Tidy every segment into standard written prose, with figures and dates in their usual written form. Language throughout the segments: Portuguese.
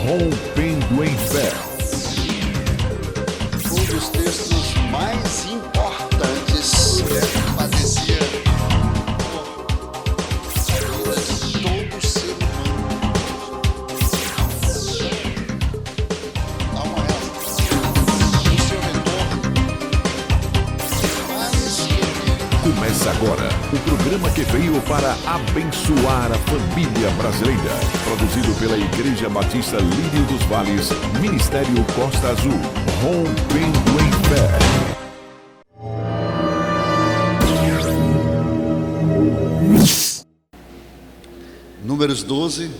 Rompendo em Fé. Um dos textos mais importantes que padecia a vida de todo ser humano. Dá uma resposta no seu retorno. Começa agora o programa que veio para abençoar a família brasileira. Produzido pela Igreja Batista Lírio dos Vales, Ministério Costa Azul. Rompendo em Fé. Números 12,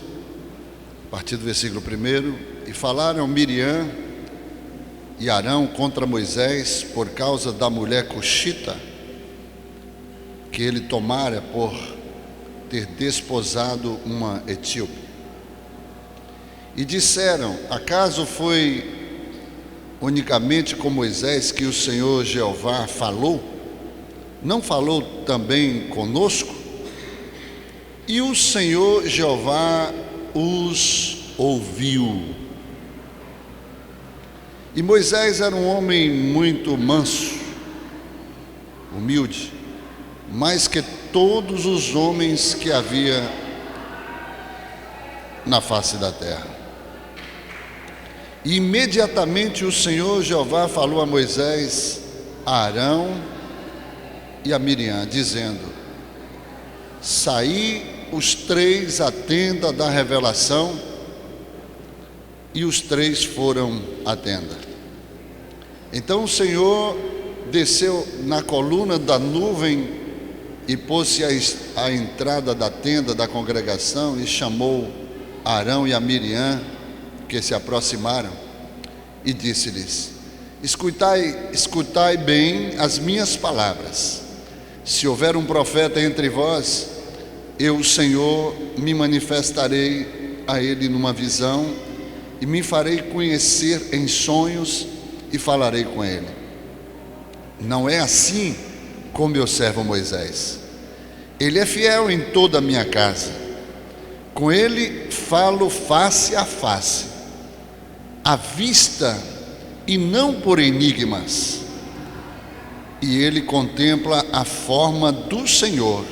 a partir do versículo 1. E falaram Miriam e Arão contra Moisés por causa da mulher cuxita, que ele tomara por ter desposado uma etíope. E disseram: acaso foi unicamente com Moisés que o Senhor Jeová falou? Não falou também conosco? E o Senhor Jeová os ouviu. E Moisés era um homem muito manso, humilde, mais que todos os homens que havia na face da terra. E imediatamente o Senhor Jeová falou a Moisés, a Arão e a Miriam, dizendo: saí os três à tenda da revelação, e os três foram à tenda. Então o Senhor desceu na coluna da nuvem e pôs-se à entrada da tenda da congregação e chamou Arão e a Miriam, que se aproximaram, e disse-lhes: escutai bem as minhas palavras. Se houver um profeta entre vós, eu, o Senhor, me manifestarei a ele numa visão e me farei conhecer em sonhos e falarei com ele. Não é assim com meu servo Moisés. Ele é fiel em toda a minha casa. Com ele falo face a face, à vista e não por enigmas. E ele contempla a forma do Senhor.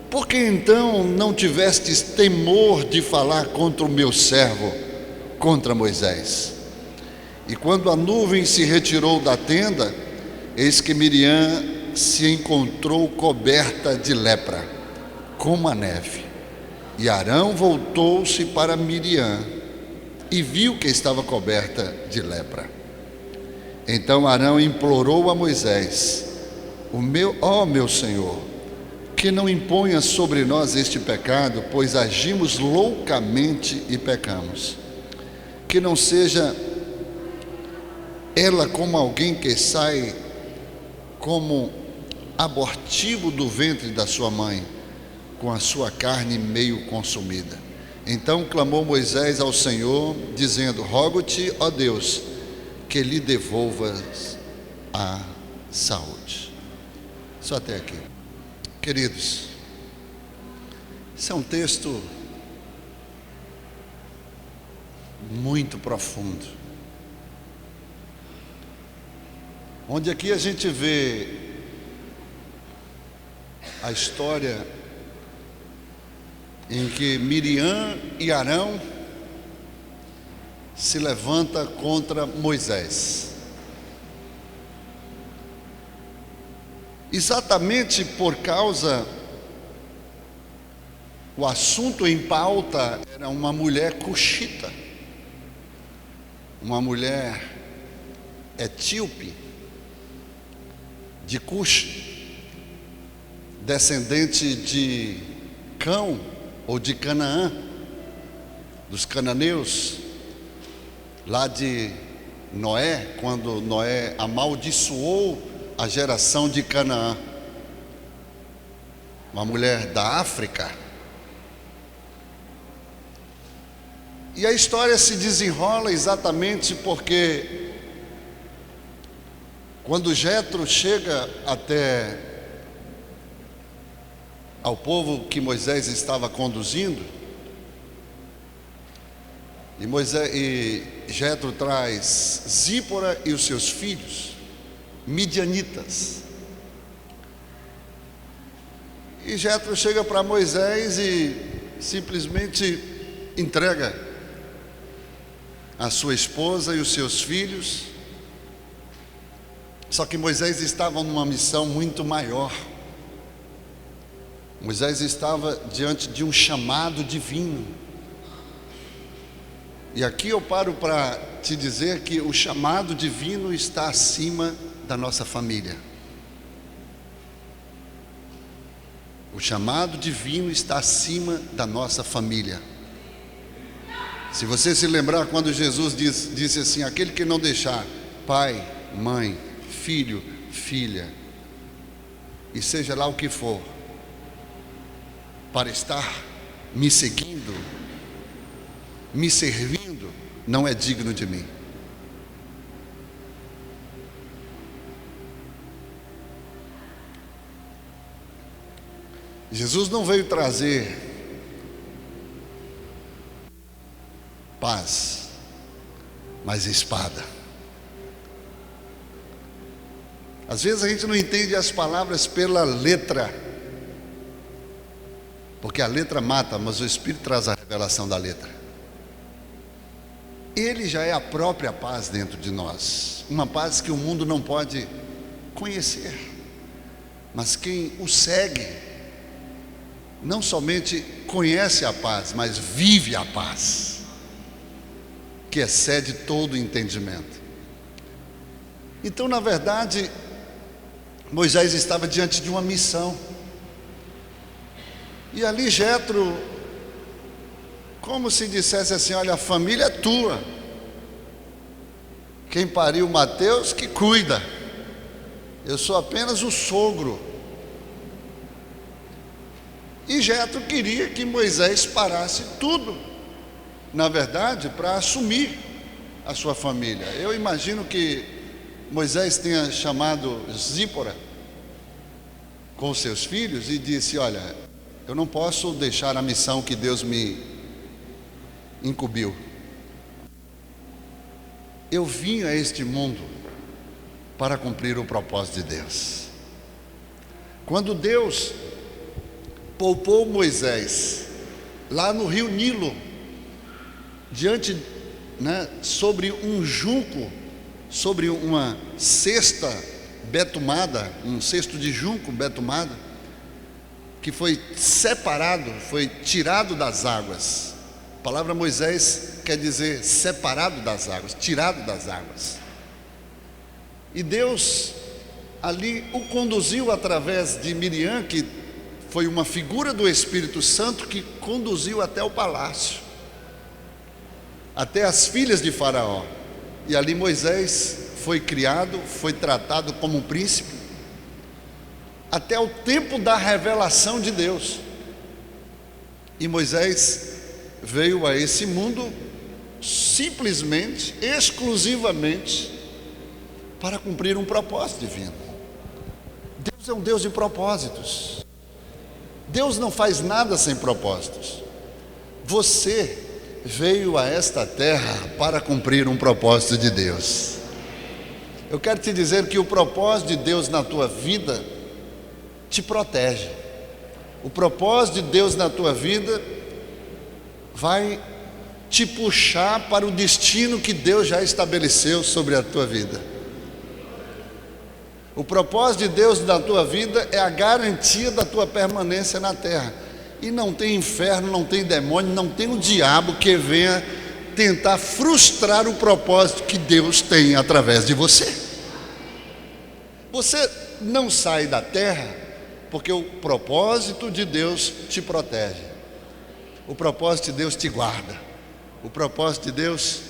Por que então não tivestes temor de falar contra o meu servo, contra Moisés? E quando a nuvem se retirou da tenda, eis que Miriam se encontrou coberta de lepra, como a neve. E Arão voltou-se para Miriam e viu que estava coberta de lepra. Então Arão implorou a Moisés: meu Senhor, que não imponha sobre nós este pecado, pois agimos loucamente e pecamos. Que não seja ela como alguém que sai como abortivo do ventre da sua mãe, com a sua carne meio consumida. Então clamou Moisés ao Senhor, dizendo: rogo-te, ó Deus, que lhe devolvas a saúde. Só até aqui. Queridos, esse é um texto muito profundo, onde aqui a gente vê a história em que Miriam e Arão se levanta contra Moisés. Exatamente por causa, o assunto em pauta era uma mulher cuxita, uma mulher etíope, de Cush, descendente de Cão ou de Canaã, dos cananeus, lá de Noé, quando Noé amaldiçoou a geração de Canaã, uma mulher da África. E a história se desenrola exatamente porque quando Jetro chega até ao povo que Moisés estava conduzindo, E Jetro traz Zípora e os seus filhos, midianitas. E Jetro chega para Moisés e simplesmente entrega a sua esposa e os seus filhos. Só que Moisés estava numa missão muito maior. Moisés estava diante de um chamado divino. E aqui eu paro para te dizer que o chamado divino está acima da nossa família. O chamado divino está acima da nossa família. Se você se lembrar quando Jesus disse assim: aquele que não deixar pai, mãe, filho, filha, e seja lá o que for, para estar me seguindo, me servindo, não é digno de mim. Jesus não veio trazer paz, mas espada. Às vezes a gente não entende as palavras pela letra, porque a letra mata, mas o Espírito traz a revelação da letra. Ele já é a própria paz dentro de nós, uma paz que o mundo não pode conhecer, mas quem o segue não somente conhece a paz, mas vive a paz, que excede todo entendimento. Então, na verdade, Moisés estava diante de uma missão, e ali Jetro, como se dissesse assim: olha, a família é tua, quem pariu Mateus que cuida, eu sou apenas o sogro. E Jetro queria que Moisés parasse tudo, na verdade, para assumir a sua família. Eu imagino que Moisés tenha chamado Zípora com os seus filhos e disse: olha, eu não posso deixar a missão que Deus me incumbiu. Eu vim a este mundo para cumprir o propósito de Deus. Quando Deus poupou Moisés lá no rio Nilo, diante, sobre um junco, sobre uma cesta betumada, um cesto de junco betumado, que foi separado, foi tirado das águas. A palavra Moisés quer dizer separado das águas, tirado das águas. E Deus ali o conduziu através de Miriam, que foi uma figura do Espírito Santo, que conduziu até o palácio, até as filhas de Faraó. E ali Moisés foi criado, foi tratado como um príncipe, até o tempo da revelação de Deus. E Moisés veio a esse mundo simplesmente, exclusivamente, para cumprir um propósito divino. Deus é um Deus de propósitos. Deus não faz nada sem propósitos. Você veio a esta terra para cumprir um propósito de Deus. Eu quero te dizer que o propósito de Deus na tua vida te protege. O propósito de Deus na tua vida vai te puxar para o destino que Deus já estabeleceu sobre a tua vida. O propósito de Deus na tua vida é a garantia da tua permanência na terra. E não tem inferno, não tem demônio, não tem o diabo que venha tentar frustrar o propósito que Deus tem através de você. Você não sai da terra porque o propósito de Deus te protege. O propósito de Deus te guarda. O propósito de Deus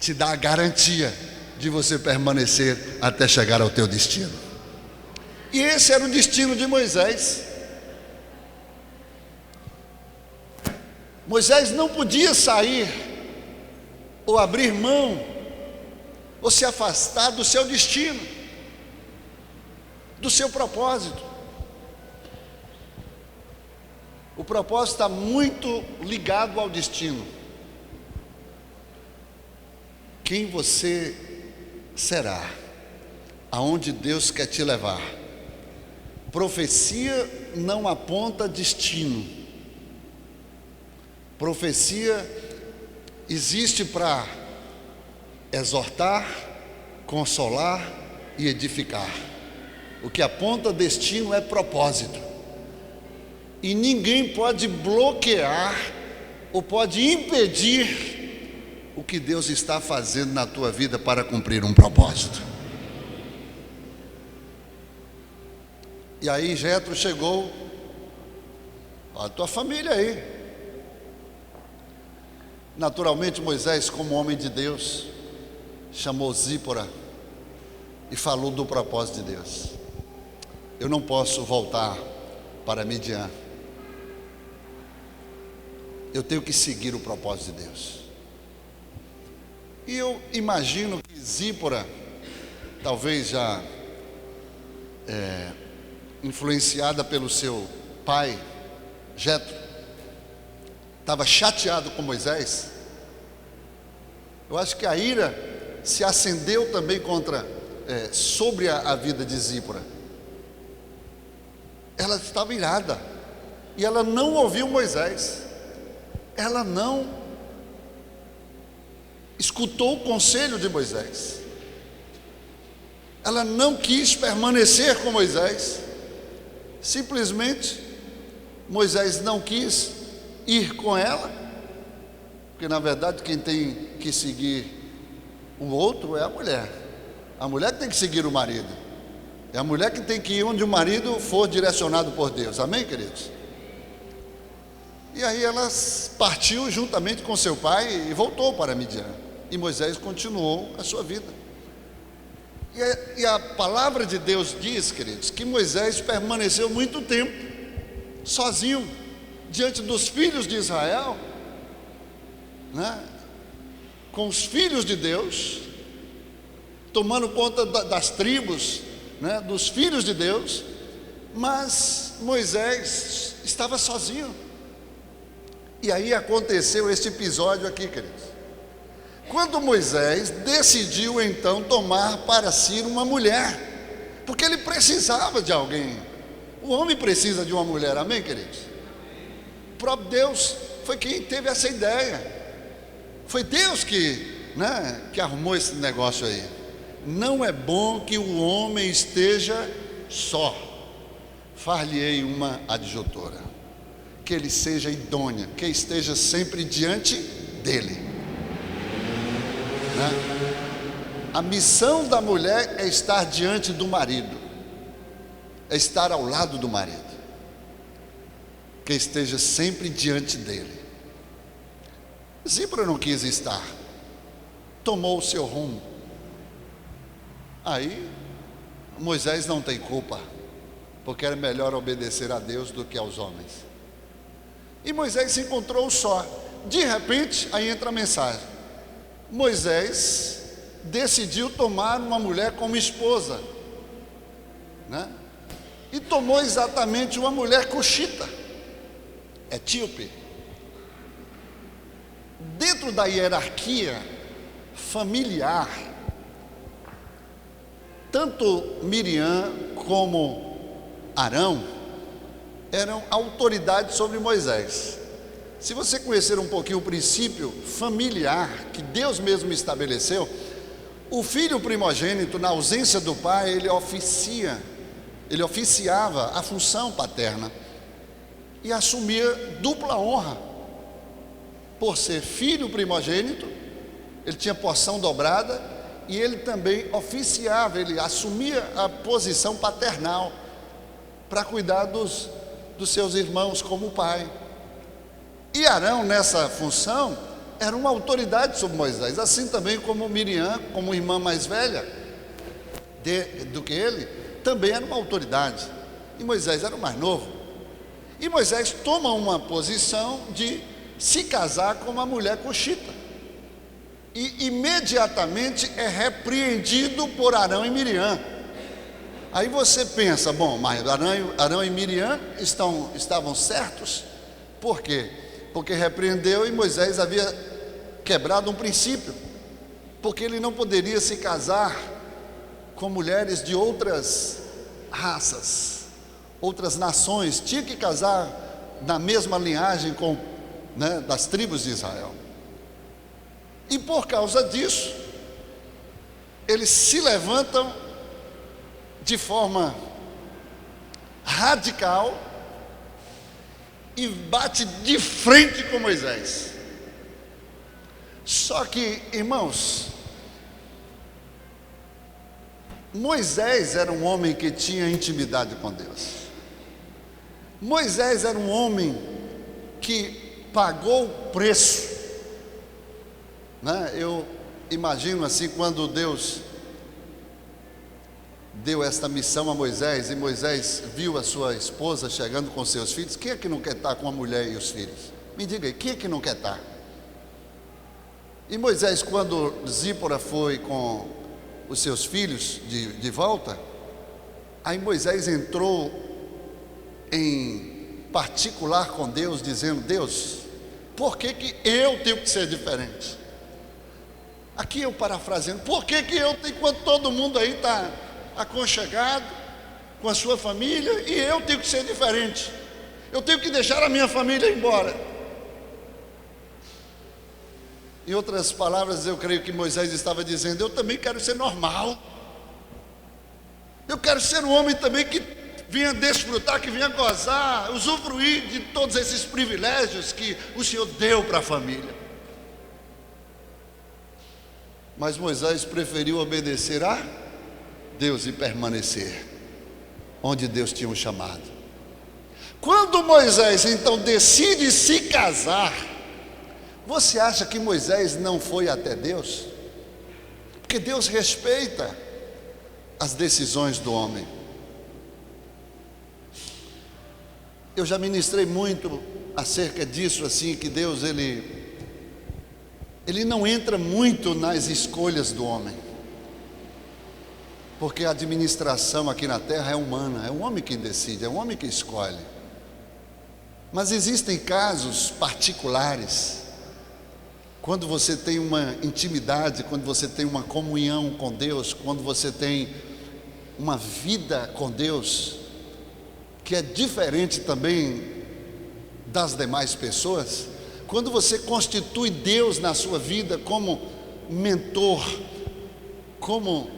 te dá a garantia de você permanecer até chegar ao teu destino. E esse era o destino de Moisés. Moisés não podia sair, ou abrir mão, ou se afastar do seu destino, do seu propósito. O propósito está muito ligado ao destino. quem você será, aonde Deus quer te levar. Profecia não aponta destino. Profecia existe para exortar, consolar e edificar. O que aponta destino é propósito. E ninguém pode bloquear ou pode impedir o que Deus está fazendo na tua vida para cumprir um propósito. E aí Jetro chegou, a tua família aí. Naturalmente Moisés, como homem de Deus, chamou Zípora e falou do propósito de Deus. Eu não posso voltar para Midian. Eu tenho que seguir o propósito de Deus. E eu imagino que Zípora, talvez já influenciada pelo seu pai, Jetro, estava chateado com Moisés. Eu acho que a ira se acendeu também sobre a vida de Zípora. Ela estava irada e ela não ouviu Moisés. Ela não escutou o conselho de Moisés. Ela não quis permanecer com Moisés. Simplesmente Moisés não quis ir com ela, porque na verdade quem tem que seguir o outro é a mulher. A mulher que tem que seguir o marido. É a mulher que tem que ir onde o marido for direcionado por Deus. Amém, queridos? E aí ela partiu juntamente com seu pai e voltou para Midian. E Moisés continuou a sua vida. E a palavra de Deus diz, queridos, que Moisés permaneceu muito tempo sozinho diante dos filhos de Israel, né? Com os filhos de Deus, tomando conta das tribos, né? Dos filhos de Deus. Mas Moisés estava sozinho. E aí aconteceu este episódio aqui, queridos. Quando Moisés decidiu então tomar para si uma mulher, porque ele precisava de alguém. O homem precisa de uma mulher, amém, queridos? O próprio Deus foi quem teve essa ideia. Foi Deus que arrumou esse negócio aí. Não é bom que o homem esteja só. Far-lhe-ei uma adjutora, que ele seja idônea, que esteja sempre diante dele. A missão da mulher é estar diante do marido, é estar ao lado do marido, que esteja sempre diante dele. Zípora não quis estar, tomou o seu rumo. Aí Moisés não tem culpa, porque era melhor obedecer a Deus do que aos homens. E Moisés se encontrou só. De repente, aí entra a mensagem. Moisés decidiu tomar uma mulher como esposa, né? E tomou exatamente uma mulher cuxita, etíope. Dentro da hierarquia familiar, tanto Miriam como Arão eram autoridades sobre Moisés. Se você conhecer um pouquinho o princípio familiar que Deus mesmo estabeleceu, o filho primogênito, na ausência do pai, ele oficiava a função paterna e assumia dupla honra. Por ser filho primogênito, ele tinha porção dobrada e ele também oficiava, ele assumia a posição paternal para cuidar dos seus irmãos como pai. E Arão, nessa função, era uma autoridade sobre Moisés, assim também como Miriam, como irmã mais velha do que ele, também era uma autoridade. E Moisés era o mais novo. E Moisés toma uma posição de se casar com uma mulher cuxita. E imediatamente é repreendido por Arão e Miriam. Aí você pensa, bom, mas Arão e Miriam estavam certos? Por quê? Porque repreendeu e Moisés havia quebrado um princípio. porque ele não poderia se casar com mulheres de outras raças, outras nações, tinha que casar na mesma linhagem com, das tribos de Israel. E por causa disso, eles se levantam de forma radical e bate de frente com Moisés. Só que, irmãos, Moisés era um homem que tinha intimidade com Deus. Moisés era um homem que pagou o preço, Eu imagino assim, quando Deus deu esta missão a Moisés, e Moisés viu a sua esposa chegando com seus filhos. Quem é que não quer estar com a mulher e os filhos? Me diga aí, quem é que não quer estar? E Moisés, quando Zípora foi com os seus filhos de volta, aí Moisés entrou em particular com Deus, dizendo: Deus, por que eu tenho que ser diferente? Aqui eu parafraseando, por que eu, enquanto todo mundo aí está aconchegado com a sua família, e eu tenho que ser diferente? Eu tenho que deixar a minha família embora. Em outras palavras, eu creio que Moisés estava dizendo: eu também quero ser normal, eu quero ser um homem também que venha desfrutar, que venha gozar, usufruir de todos esses privilégios que o Senhor deu para a família. Mas Moisés preferiu obedecer a Deus e permanecer onde Deus tinha o chamado. Quando Moisés então decide se casar, você acha que Moisés não foi até Deus? Porque Deus respeita as decisões do homem. Eu já ministrei muito acerca disso, assim, que Deus, ele não entra muito nas escolhas do homem, porque a administração aqui na terra é humana, é o homem que decide, é o homem que escolhe. Mas existem casos particulares, quando você tem uma intimidade, quando você tem uma comunhão com Deus, quando você tem uma vida com Deus, que é diferente também das demais pessoas, quando você constitui Deus na sua vida como mentor, como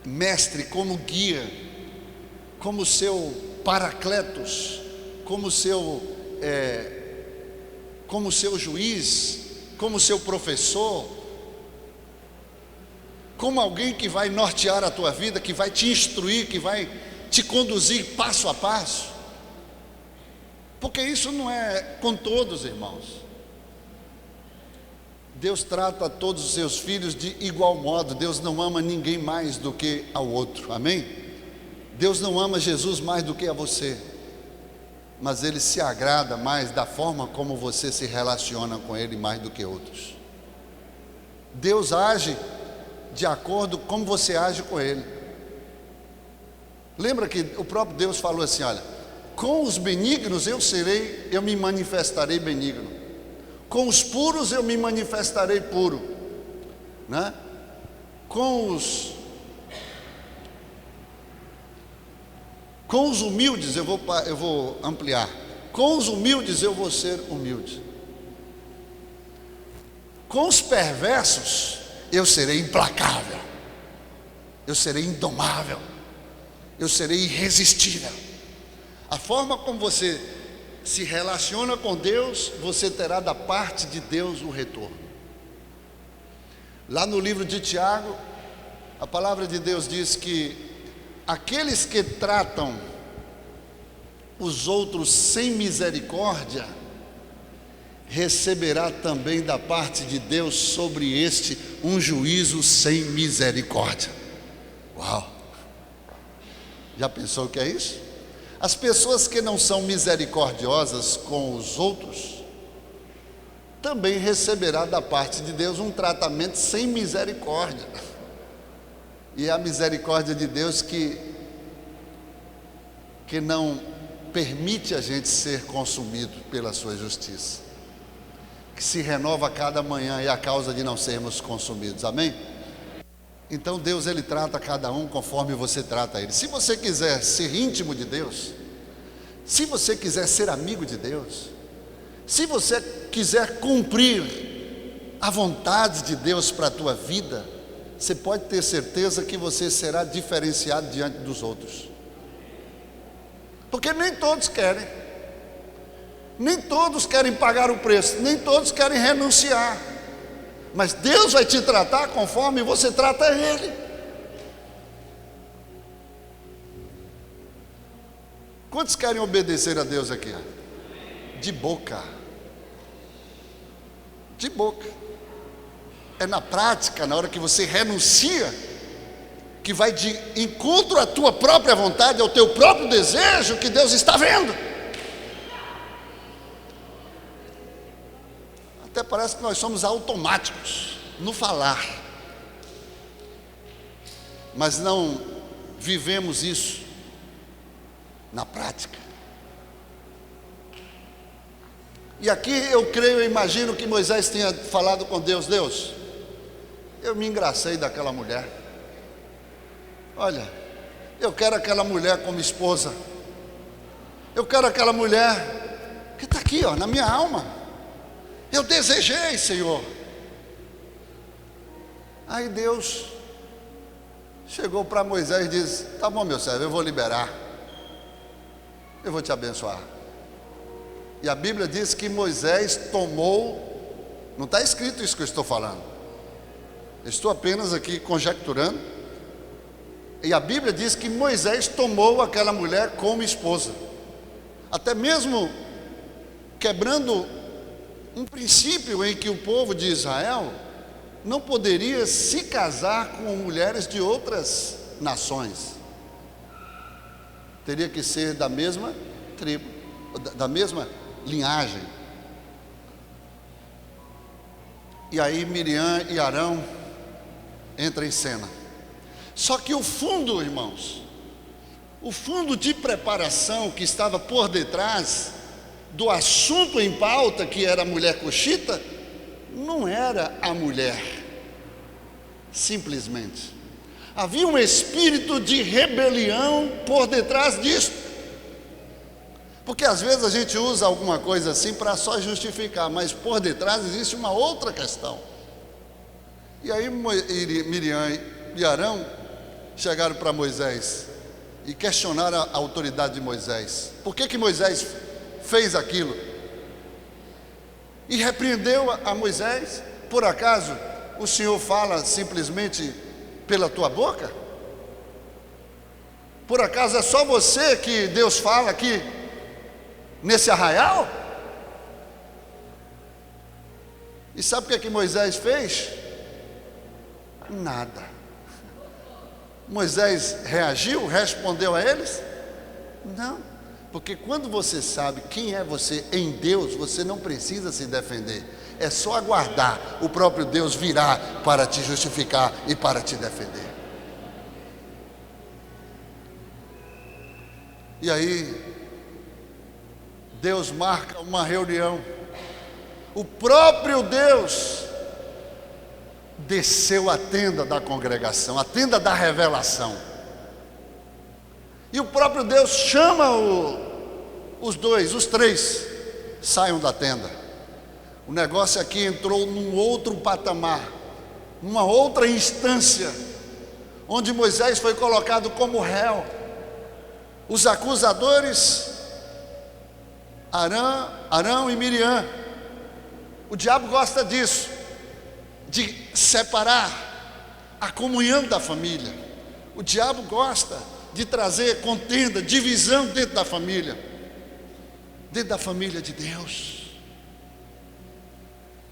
mestre, como guia, como seu paracletos, como seu juiz, como seu professor, como alguém que vai nortear a tua vida, que vai te instruir, que vai te conduzir passo a passo. Porque isso não é com todos, irmãos. Deus trata todos os seus filhos de igual modo. Deus não ama ninguém mais do que ao outro, amém? Deus não ama Jesus mais do que a você, mas Ele se agrada mais da forma como você se relaciona com Ele mais do que outros. Deus age de acordo com como você age com Ele. Lembra que o próprio Deus falou assim: olha, com os benignos eu me manifestarei benigno, com os puros eu me manifestarei puro, com os humildes eu vou ampliar, com os humildes eu vou ser humilde, com os perversos eu serei implacável, eu serei indomável, eu serei irresistível. A forma como você se relaciona com Deus, você terá da parte de Deus o retorno. Lá no livro de Tiago, a palavra de Deus diz que aqueles que tratam os outros sem misericórdia, receberá também da parte de Deus sobre este um juízo sem misericórdia. Uau! Já pensou o que é isso? As pessoas que não são misericordiosas com os outros, também receberá da parte de Deus um tratamento sem misericórdia. E é a misericórdia de Deus que não permite a gente ser consumido pela sua justiça. que se renova a cada manhã, é a causa de não sermos consumidos. Amém? Então Deus, Ele trata cada um conforme você trata Ele. Se você quiser ser íntimo de Deus, se você quiser ser amigo de Deus, se você quiser cumprir a vontade de Deus para a tua vida, você pode ter certeza que você será diferenciado diante dos outros. Porque nem todos querem. Nem todos querem pagar o preço, nem todos querem renunciar. Mas Deus vai te tratar conforme você trata Ele. Quantos querem obedecer a Deus aqui? De boca. De boca. É na prática, na hora que você renuncia, que vai de encontro à tua própria vontade, ao teu próprio desejo, que Deus está vendo. Até parece que nós somos automáticos no falar, mas não vivemos isso na prática. E aqui eu creio, eu imagino que Moisés tenha falado com Deus: Deus, eu me engracei daquela mulher. Olha, eu quero aquela mulher como esposa. Eu quero aquela mulher que está aqui, ó, na minha alma. Eu desejei, Senhor. Aí Deus chegou para Moisés e disse: tá bom, meu servo, eu vou liberar. Eu vou te abençoar. E a Bíblia diz que Moisés tomou, não está escrito isso que eu estou falando, eu estou apenas aqui conjecturando. E a Bíblia diz que Moisés tomou aquela mulher como esposa, até mesmo quebrando um princípio em que o povo de Israel não poderia se casar com mulheres de outras nações. Teria que ser da mesma tribo, da mesma linhagem. E aí Miriam e Arão entram em cena. Só que o fundo, irmãos, o fundo de preparação que estava por detrás do assunto em pauta, que era a mulher cuxita, não era a mulher, simplesmente. Havia um espírito de rebelião por detrás disso. Porque às vezes a gente usa alguma coisa assim para só justificar, mas por detrás existe uma outra questão. E aí Miriam e Arão chegaram para Moisés e questionaram a autoridade de Moisés. Por que Moisés fez aquilo? E repreendeu a Moisés. Por acaso o Senhor fala simplesmente pela tua boca? Por acaso é só você que Deus fala aqui nesse arraial? E sabe o que Moisés fez? Nada. Moisés reagiu, respondeu a eles? Não, porque quando você sabe quem é você em Deus, você não precisa se defender. É só aguardar o próprio Deus virá para te justificar e para te defender. E aí Deus marca uma reunião. O próprio Deus desceu à tenda da congregação, a tenda da revelação. E o próprio Deus chama os três, saiam da tenda. O negócio aqui entrou num outro patamar, numa outra instância, onde Moisés foi colocado como réu. Os acusadores, Arão e Miriam. O diabo gosta disso, de separar a comunhão da família. O diabo gosta de trazer contenda, divisão dentro da família de Deus.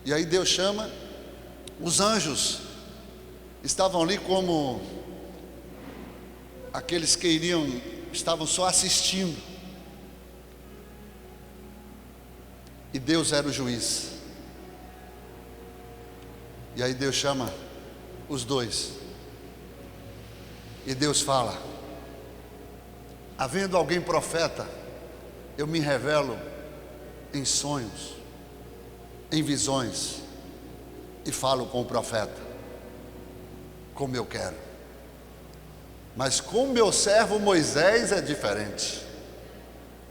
E aí Deus chama os anjos, estavam ali como aqueles que estavam só assistindo. E Deus era o juiz. E aí Deus chama os dois. E Deus fala: havendo alguém profeta, eu me revelo em sonhos. em visões e falo com o profeta, como eu quero. Mas com meu servo Moisés é diferente.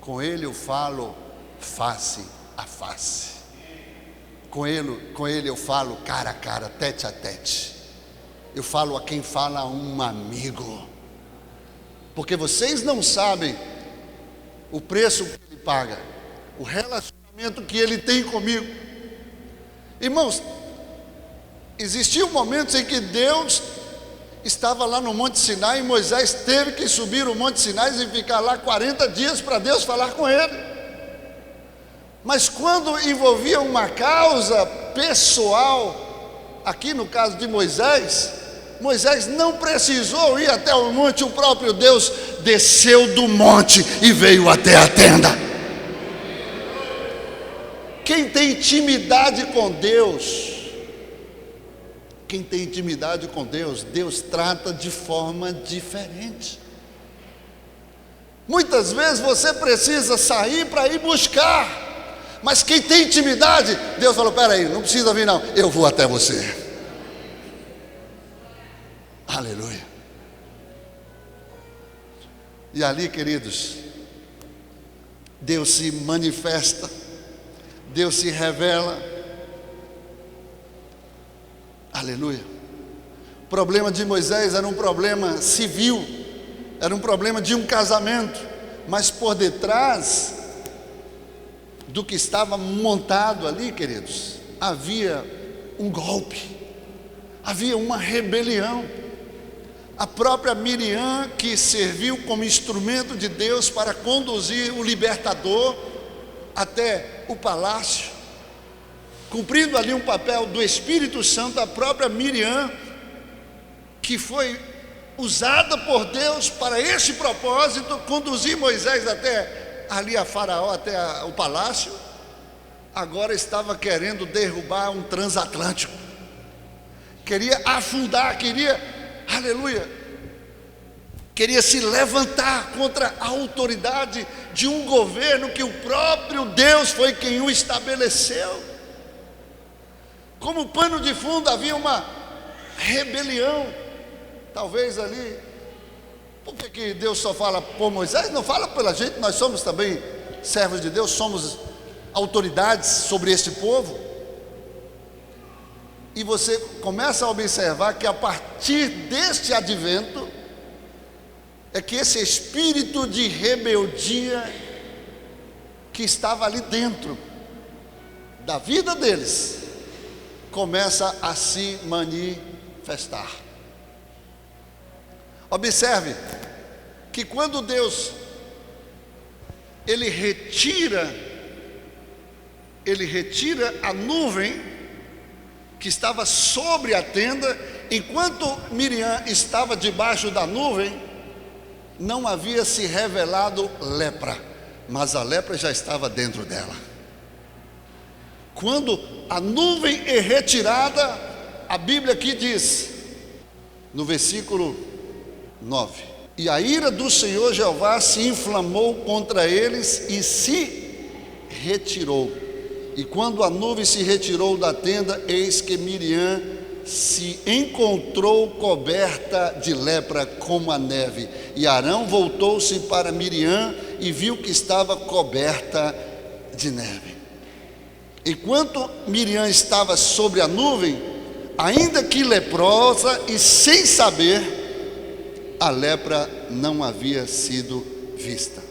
Com ele eu falo face a face. Com ele eu falo cara a cara, tete a tete. Eu falo a quem fala a um amigo. Porque vocês não sabem o preço que ele paga, o relacionamento que ele tem comigo. Irmãos, existiam momentos em que Deus estava lá no Monte Sinai e Moisés teve que subir o Monte Sinai e ficar lá 40 dias para Deus falar com ele. Mas quando envolvia uma causa pessoal, aqui no caso de Moisés, Moisés não precisou ir até o monte, o próprio Deus desceu do monte e veio até a tenda. Quem tem intimidade com Deus, Deus trata de forma diferente. Muitas vezes você precisa sair para ir buscar, mas quem tem intimidade, Deus falou: peraí, não precisa vir não, eu vou até você. Aleluia. E ali, queridos, Deus se manifesta, Deus se revela. Aleluia. O problema de Moisés era um problema civil, era um problema de um casamento, mas por detrás do que estava montado ali, queridos, havia um golpe, havia uma rebelião. A própria Miriam, que serviu como instrumento de Deus para conduzir o libertador até o palácio, cumprindo ali um papel do Espírito Santo, a própria Miriam, que foi usada por Deus para esse propósito, conduzir Moisés até ali a Faraó, até o palácio, agora estava querendo derrubar um transatlântico, queria afundar, aleluia, queria se levantar contra a autoridade de um governo que o próprio Deus foi quem o estabeleceu. Como pano de fundo havia uma rebelião, talvez ali. Por que Deus só fala por Moisés? Não fala pela gente, nós somos também servos de Deus, somos autoridades sobre esse povo. E você começa a observar que a partir deste advento, é que esse espírito de rebeldia que estava ali dentro da vida deles, começa a se manifestar. Observe que quando Deus ele retira a nuvem que estava sobre a tenda, enquanto Miriam estava debaixo da nuvem, não havia se revelado lepra, mas a lepra já estava dentro dela. Quando a nuvem é retirada, a Bíblia aqui diz, no versículo 9: e a ira do Senhor Jeová se inflamou contra eles e se retirou. E quando a nuvem se retirou da tenda, eis que Miriam se encontrou coberta de lepra como a neve. E Arão voltou-se para Miriam e viu que estava coberta de neve. Enquanto Miriam estava sobre a nuvem, ainda que leprosa e sem saber, a lepra não havia sido vista.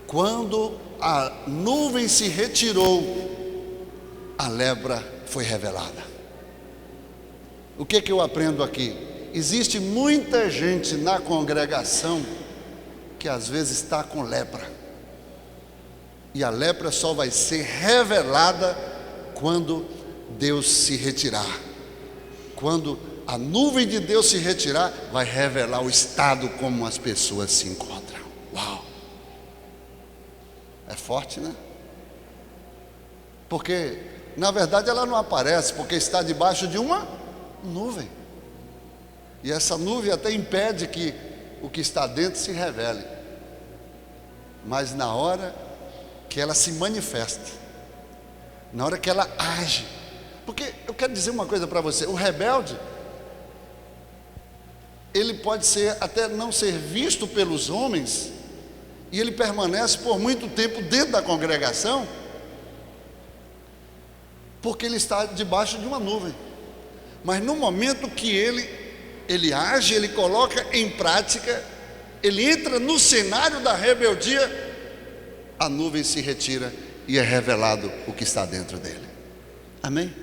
Quando a nuvem se retirou, a lepra foi revelada. O que eu aprendo aqui? Existe muita gente na congregação que às vezes está com lepra, e a lepra só vai ser revelada quando Deus se retirar. Quando a nuvem de Deus se retirar, vai revelar o estado como as pessoas se encontram. Uau! É forte, né? Porque na verdade ela não aparece, porque está debaixo de uma nuvem, e essa nuvem até impede que o que está dentro se revele. Mas na hora que ela se manifesta, na hora que ela age. Porque eu quero dizer uma coisa para você: o rebelde, ele pode até não ser visto pelos homens, e ele permanece por muito tempo dentro da congregação, porque ele está debaixo de uma nuvem. Mas no momento que ele age, ele coloca em prática, ele entra no cenário da rebeldia, a nuvem se retira e é revelado o que está dentro dele. Amém?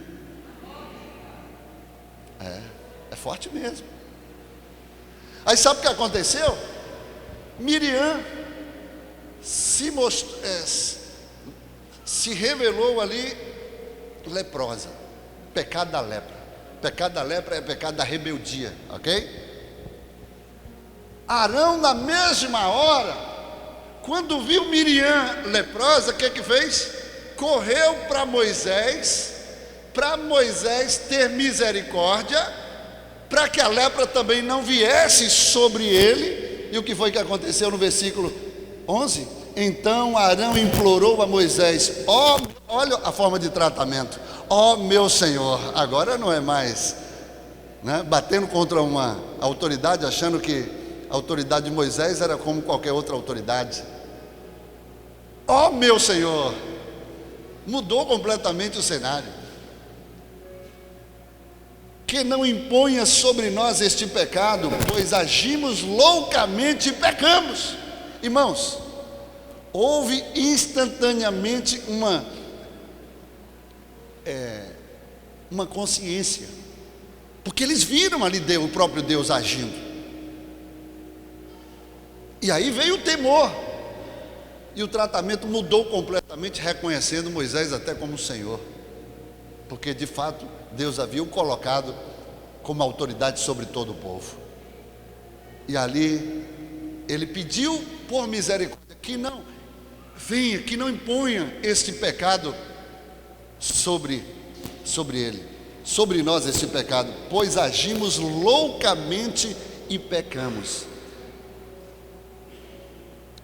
É forte mesmo. Aí sabe o que aconteceu? Miriam se revelou ali leprosa. Pecado da lepra. Pecado da lepra é pecado da rebeldia, ok? Arão, na mesma hora, quando viu Miriam leprosa, o que fez? Correu para Moisés ter misericórdia, para que a lepra também não viesse sobre ele. E o que foi que aconteceu no versículo 11? Então Arão implorou a Moisés: olha a forma de tratamento, meu Senhor. Agora não é mais, batendo contra uma autoridade, achando que a autoridade de Moisés era como qualquer outra autoridade. Meu Senhor, mudou completamente o cenário. Que não imponha sobre nós este pecado, pois agimos loucamente e pecamos. Irmãos, houve instantaneamente uma consciência, porque eles viram ali o próprio Deus agindo. E aí veio o temor, e o tratamento mudou completamente, reconhecendo Moisés até como Senhor, porque de fato Deus havia o colocado como autoridade sobre todo o povo. E ali ele pediu por misericórdia que não venha, que não imponha este pecado sobre ele, sobre nós este pecado, pois agimos loucamente e pecamos.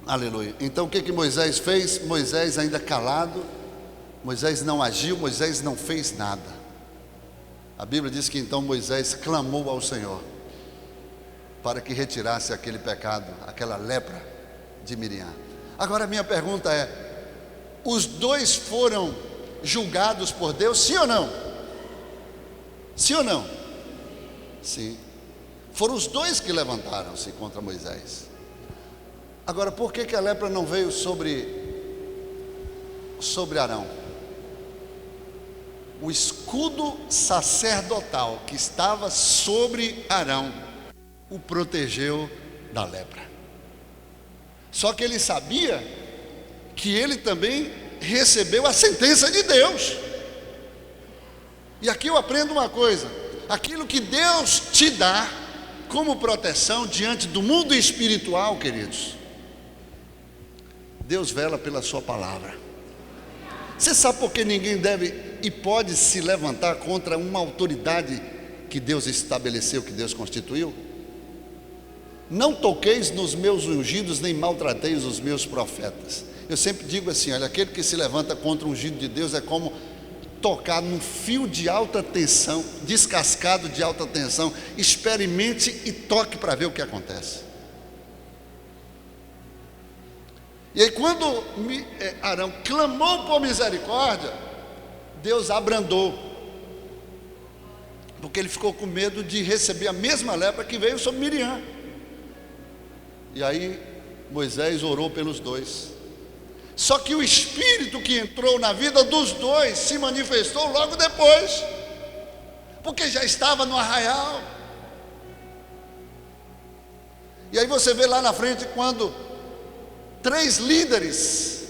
Aleluia. Então o que Moisés fez? Moisés ainda calado, Moisés não agiu, Moisés não fez nada. A Bíblia diz que então Moisés clamou ao Senhor para que retirasse aquele pecado, aquela lepra de Miriam. Agora a minha pergunta é: os dois foram julgados por Deus, sim ou não? Sim ou não? Sim. Foram os dois que levantaram-se contra Moisés. Agora, por que a lepra não veio sobre Arão? O escudo sacerdotal que estava sobre Arão o protegeu da lepra. Só que ele sabia que ele também recebeu a sentença de Deus. E aqui eu aprendo uma coisa: aquilo que Deus te dá como proteção diante do mundo espiritual, queridos, Deus vela pela sua palavra. Você sabe por que ninguém deve e pode se levantar contra uma autoridade que Deus estabeleceu, que Deus constituiu? Não toqueis nos meus ungidos, nem maltrateis os meus profetas. Eu sempre digo assim: olha, aquele que se levanta contra o ungido de Deus é como tocar num fio de alta tensão, descascado de alta tensão. Experimente e toque para ver o que acontece. E aí quando Arão clamou por misericórdia, Deus abrandou, porque ele ficou com medo de receber a mesma lepra que veio sobre Miriam. E aí Moisés orou pelos dois. Só que o espírito que entrou na vida dos dois se manifestou logo depois, porque já estava no arraial. E aí você vê lá na frente, quando 3 líderes,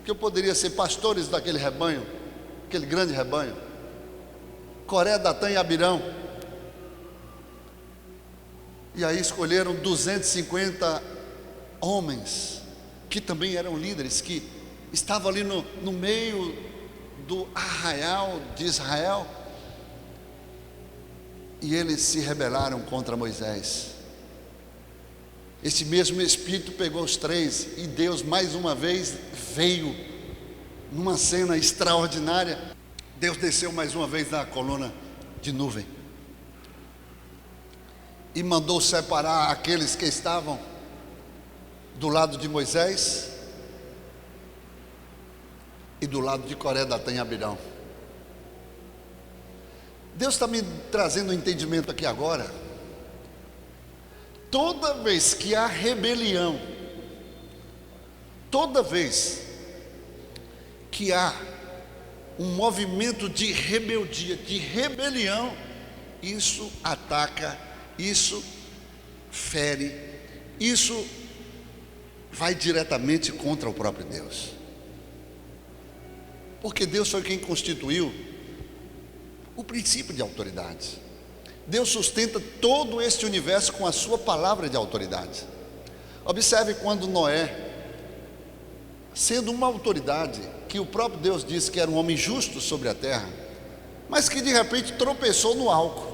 que eu poderia ser pastores daquele rebanho, aquele grande rebanho, Coré, Datã e Abirão, e aí escolheram 250 homens, que também eram líderes, que estavam ali no meio do arraial de Israel, e eles se rebelaram contra Moisés. Esse mesmo Espírito pegou os 3, e Deus mais uma vez veio numa cena extraordinária, Deus desceu mais uma vez na coluna de nuvem e mandou separar aqueles que estavam do lado de Moisés e do lado de Coré, Datã e Abirão. Deus está me trazendo um entendimento aqui agora. Toda vez que há rebelião, toda vez que há um movimento de rebeldia, de rebelião, isso ataca, isso fere, isso vai diretamente contra o próprio Deus. Porque Deus foi quem constituiu o princípio de autoridade. Deus sustenta todo este universo com a sua palavra de autoridade. Observe quando Noé, sendo uma autoridade que o próprio Deus disse que era um homem justo sobre a terra, mas que de repente tropeçou no álcool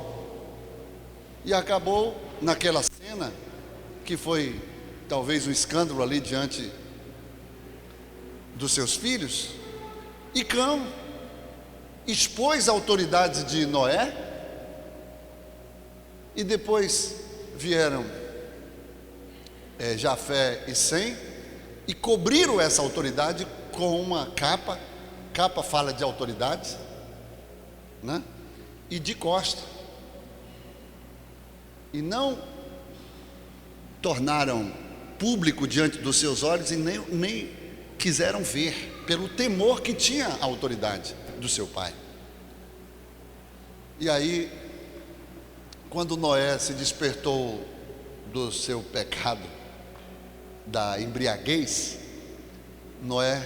e acabou naquela cena que foi talvez um escândalo ali diante dos seus filhos. E Cã expôs a autoridade de Noé, e depois vieram Jafé e Sem e cobriram essa autoridade com uma capa. Capa fala de autoridade, né? E de costa, e não tornaram público diante dos seus olhos, e nem quiseram ver, pelo temor que tinha a autoridade do seu pai. E aí, quando Noé se despertou do seu pecado da embriaguez, Noé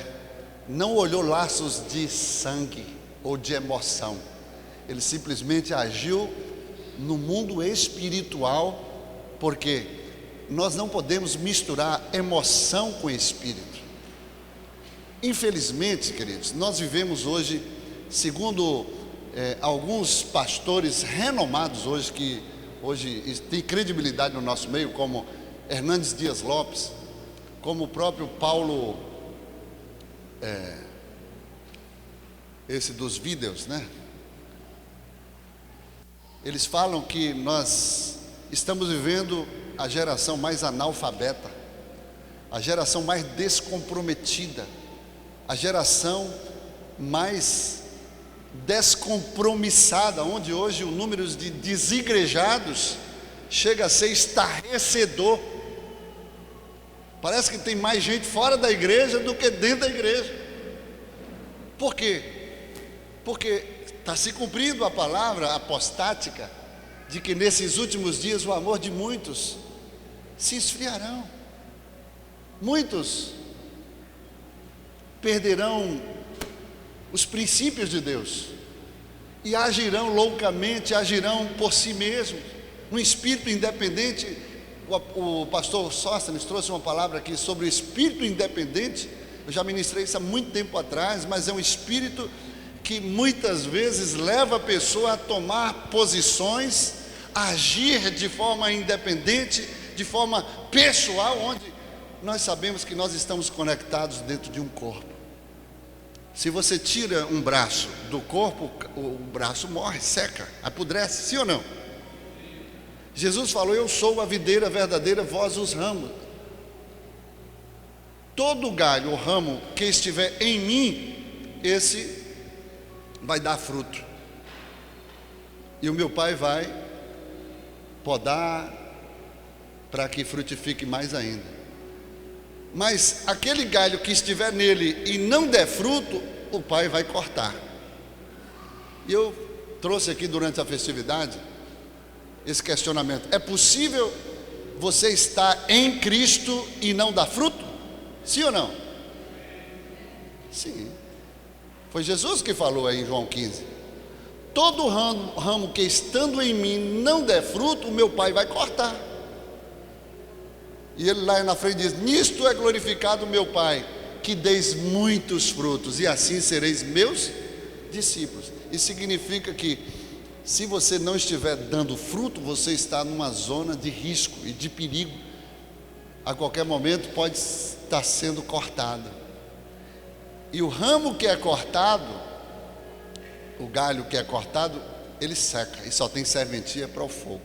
não olhou laços de sangue ou de emoção. Ele simplesmente agiu no mundo espiritual, porque nós não podemos misturar emoção com espírito. Infelizmente, queridos, nós vivemos hoje, segundo alguns pastores renomados hoje, que hoje tem credibilidade no nosso meio, como Hernandes Dias Lopes, como o próprio Paulo, esse dos vídeos, né? Eles falam que nós estamos vivendo a geração mais analfabeta, a geração mais descomprometida, a geração mais descompromissada, onde hoje o número de desigrejados chega a ser estarrecedor. Parece que tem mais gente fora da igreja do que dentro da igreja. Por quê? Porque está se cumprindo a palavra apostática de que nesses últimos dias o amor de muitos se esfriarão. Muitos perderão os princípios de Deus e agirão loucamente, agirão por si mesmos, um espírito independente. O pastor Sóstenes trouxe uma palavra aqui sobre o espírito independente. Eu já ministrei isso há muito tempo atrás, mas é um espírito que muitas vezes leva a pessoa a tomar posições, a agir de forma independente, de forma pessoal, onde nós sabemos que nós estamos conectados dentro de um corpo. Se você tira um braço do corpo, o braço morre, seca, apodrece, sim ou não? Jesus falou: eu sou a videira verdadeira, vós os ramos. Todo galho ou ramo que estiver em mim, esse vai dar fruto, e o meu Pai vai podar para que frutifique mais ainda. Mas aquele galho que estiver nele e não der fruto, o Pai vai cortar. E eu trouxe aqui durante a festividade esse questionamento: é possível você estar em Cristo e não dar fruto? Sim ou não? Sim. Foi Jesus que falou aí em João 15: todo ramo que estando em mim não der fruto, o meu Pai vai cortar. E ele lá na frente diz: nisto é glorificado o meu Pai, que deis muitos frutos, e assim sereis meus discípulos. Isso significa que se você não estiver dando fruto, você está numa zona de risco e de perigo. A qualquer momento pode estar sendo cortado. E o ramo que é cortado, o galho que é cortado, ele seca e só tem serventia para o fogo,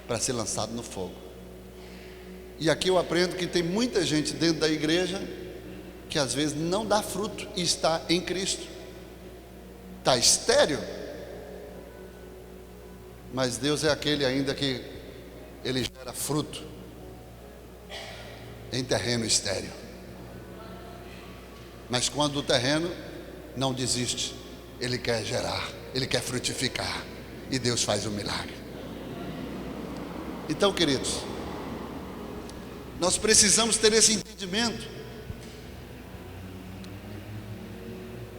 para ser lançado no fogo. E aqui eu aprendo que tem muita gente dentro da igreja que às vezes não dá fruto e está em Cristo, está estéril, mas Deus é aquele ainda que Ele gera fruto em terreno estéril. Mas quando o terreno não desiste, Ele quer gerar, Ele quer frutificar, e Deus faz o milagre. Então, queridos, nós precisamos ter esse entendimento.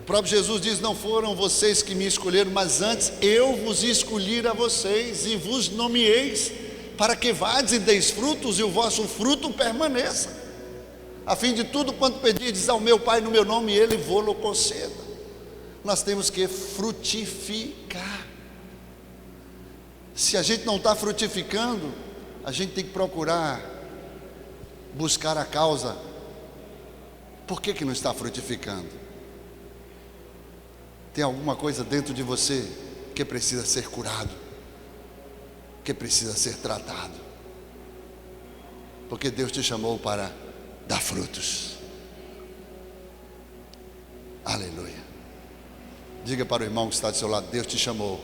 O próprio Jesus diz: não foram vocês que me escolheram, mas antes eu vos escolhi a vocês e vos nomeeis, para que vades e deis frutos e o vosso fruto permaneça, a fim de tudo quanto pedirdes ao meu Pai no meu nome, Ele vô-lo conceda. Nós temos que frutificar. Se a gente não está frutificando, a gente tem que procurar buscar a causa. Por que não está frutificando? Tem alguma coisa dentro de você que precisa ser curado, que precisa ser tratado, porque Deus te chamou para dar frutos. Aleluia. Diga para o irmão que está do seu lado: Deus te chamou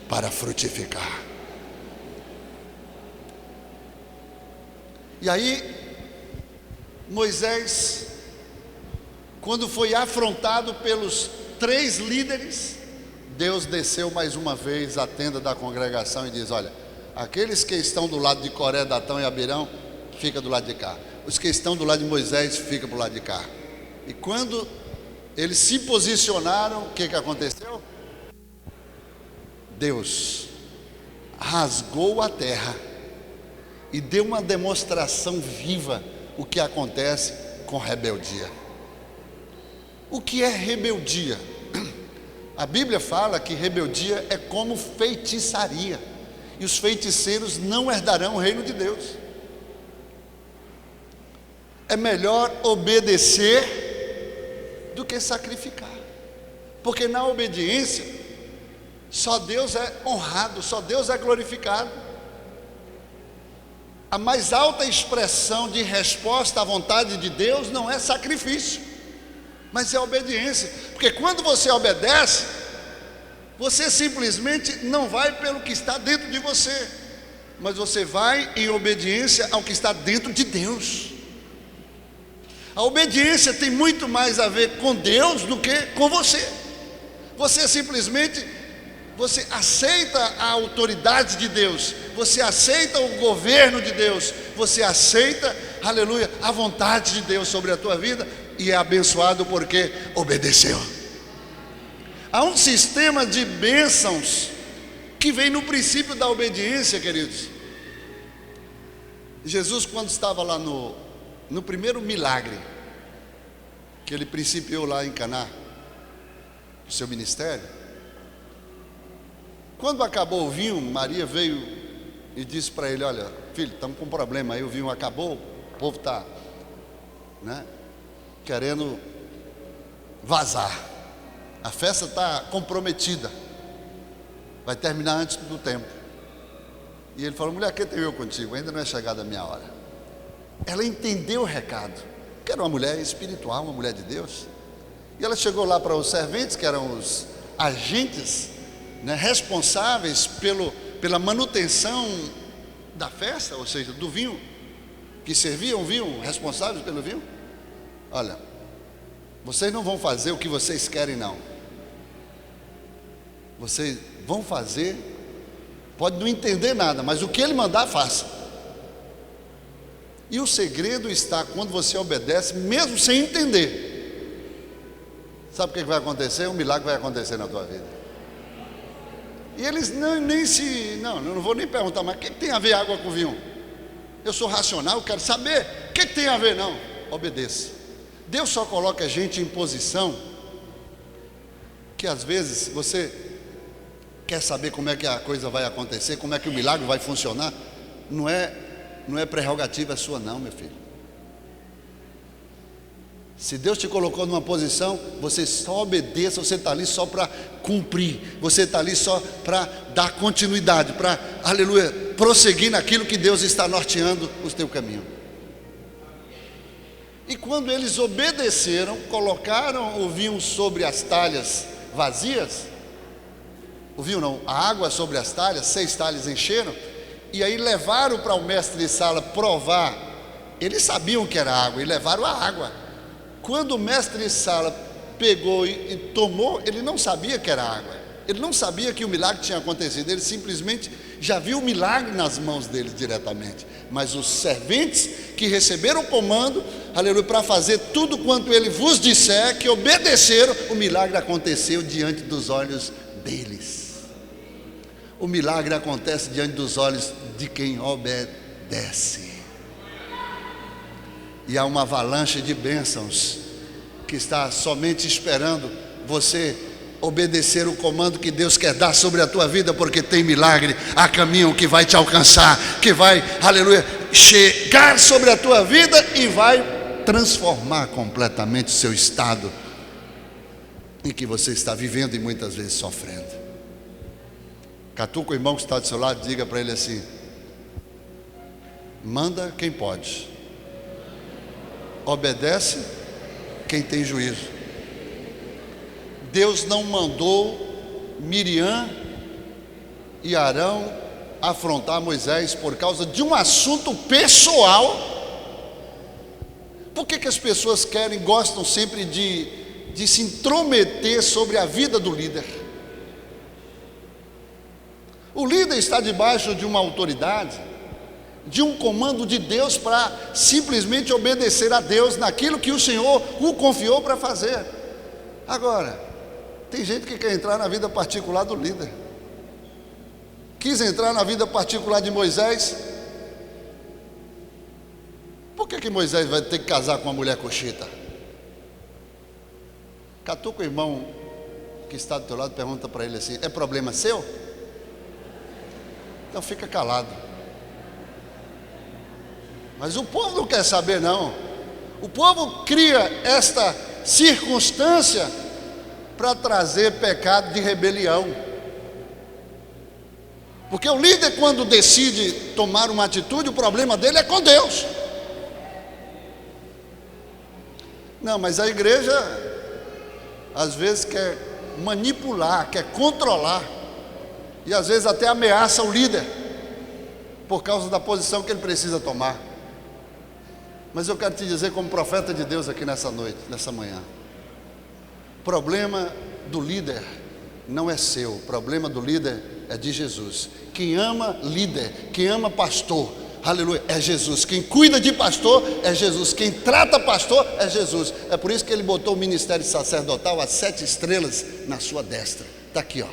para frutificar. E aí, Moisés, quando foi afrontado pelos 3 líderes, Deus desceu mais uma vez à tenda da congregação e diz: olha, aqueles que estão do lado de Coré, Datão e Abirão, fica do lado de cá. Os que estão do lado de Moisés, fica para o lado de cá. E quando eles se posicionaram, o que aconteceu? Deus rasgou a terra e deu uma demonstração viva o que acontece com rebeldia. O que é rebeldia? A Bíblia fala que rebeldia é como feitiçaria, e os feiticeiros não herdarão o reino de Deus. É melhor obedecer do que sacrificar, porque na obediência só Deus é honrado, só Deus é glorificado. A mais alta expressão de resposta à vontade de Deus não é sacrifício, mas é obediência. Porque quando você obedece, você simplesmente não vai pelo que está dentro de você, mas você vai em obediência ao que está dentro de Deus. A obediência tem muito mais a ver com Deus do que com você. Você simplesmente, você aceita a autoridade de Deus, você aceita o governo de Deus, você aceita, aleluia, a vontade de Deus sobre a tua vida, e é abençoado porque obedeceu. Há um sistema de bênçãos que vem no princípio da obediência, queridos. Jesus, quando estava lá no primeiro milagre que ele principiou lá em Caná, o seu ministério, quando acabou o vinho, Maria veio e disse para ele: olha, filho, estamos com um problema aí, o vinho acabou, o povo está, querendo vazar, a festa está comprometida, vai terminar antes do tempo. E ele falou: mulher, que tenho eu contigo? Ainda não é chegada a minha hora. Ela entendeu o recado, que era uma mulher espiritual, uma mulher de Deus. E ela chegou lá para os serventes, que eram os agentes, responsáveis pela manutenção da festa, ou seja, do vinho, que serviam vinho, responsáveis pelo vinho. Olha, vocês não vão fazer o que vocês querem, não. Vocês vão fazer, pode não entender nada, mas o que ele mandar, faça. E o segredo está quando você obedece, mesmo sem entender. Sabe o que vai acontecer? Um milagre vai acontecer na tua vida. E eles não vou nem perguntar, mas o que tem a ver água com vinho? Eu sou racional, eu quero saber. O que tem a ver? Não, obedeça. Deus só coloca a gente em posição que às vezes você quer saber como é que a coisa vai acontecer, como é que o milagre vai funcionar. Não é prerrogativa sua, não, meu filho. Se Deus te colocou numa posição, você só obedeça, você está ali só para cumprir, você está ali só para dar continuidade, para, aleluia, prosseguir naquilo que Deus está norteando o teu caminho. E quando eles obedeceram, colocaram o vinho sobre as talhas vazias, o vinho não, a água sobre as talhas, 6 talhas encheram, e aí levaram para o mestre de sala provar. Eles sabiam que era água e levaram a água. Quando o mestre de sala pegou e tomou, ele não sabia que era água, ele não sabia que o milagre tinha acontecido, ele simplesmente já viu o milagre nas mãos dele diretamente. Mas os serventes que receberam o comando, aleluia, para fazer tudo quanto ele vos disser, que obedeceram, o milagre aconteceu diante dos olhos deles. O milagre acontece diante dos olhos de quem obedece. E há uma avalanche de bênçãos que está somente esperando você obedecer o comando que Deus quer dar sobre a tua vida, porque tem milagre a caminho que vai te alcançar, que vai, aleluia, chegar sobre a tua vida e vai transformar completamente o seu estado em que você está vivendo e muitas vezes sofrendo. Catuca o irmão que está do seu lado, diga para ele assim: manda quem pode, obedece quem tem juízo. Deus não mandou Miriam e Arão afrontar Moisés por causa de um assunto pessoal. Por que as pessoas gostam sempre de se intrometer sobre a vida do líder? O líder está debaixo de uma autoridade, de um comando de Deus, para simplesmente obedecer a Deus naquilo que o Senhor o confiou para fazer. Agora, tem gente que quer entrar na vida particular do líder, quis entrar na vida particular de Moisés. Por que Moisés vai ter que casar com uma mulher coxita? Catuca o irmão que está do teu lado, pergunta para ele assim: é problema seu? Então fica calado. Mas o povo não quer saber, não. O povo cria esta circunstância para trazer pecado de rebelião. Porque o líder, quando decide tomar uma atitude, o problema dele é com Deus. Não, mas a igreja às vezes quer manipular, quer controlar, e às vezes até ameaça o líder por causa da posição que ele precisa tomar. Mas eu quero te dizer, como profeta de Deus aqui nessa noite, nessa manhã, o problema do líder não é seu, o problema do líder é de Jesus. Quem ama líder, quem ama pastor, aleluia, é Jesus. Quem cuida de pastor é Jesus. Quem trata pastor é Jesus. É por isso que ele botou o ministério sacerdotal, as 7 estrelas na sua destra. Está aqui, ó.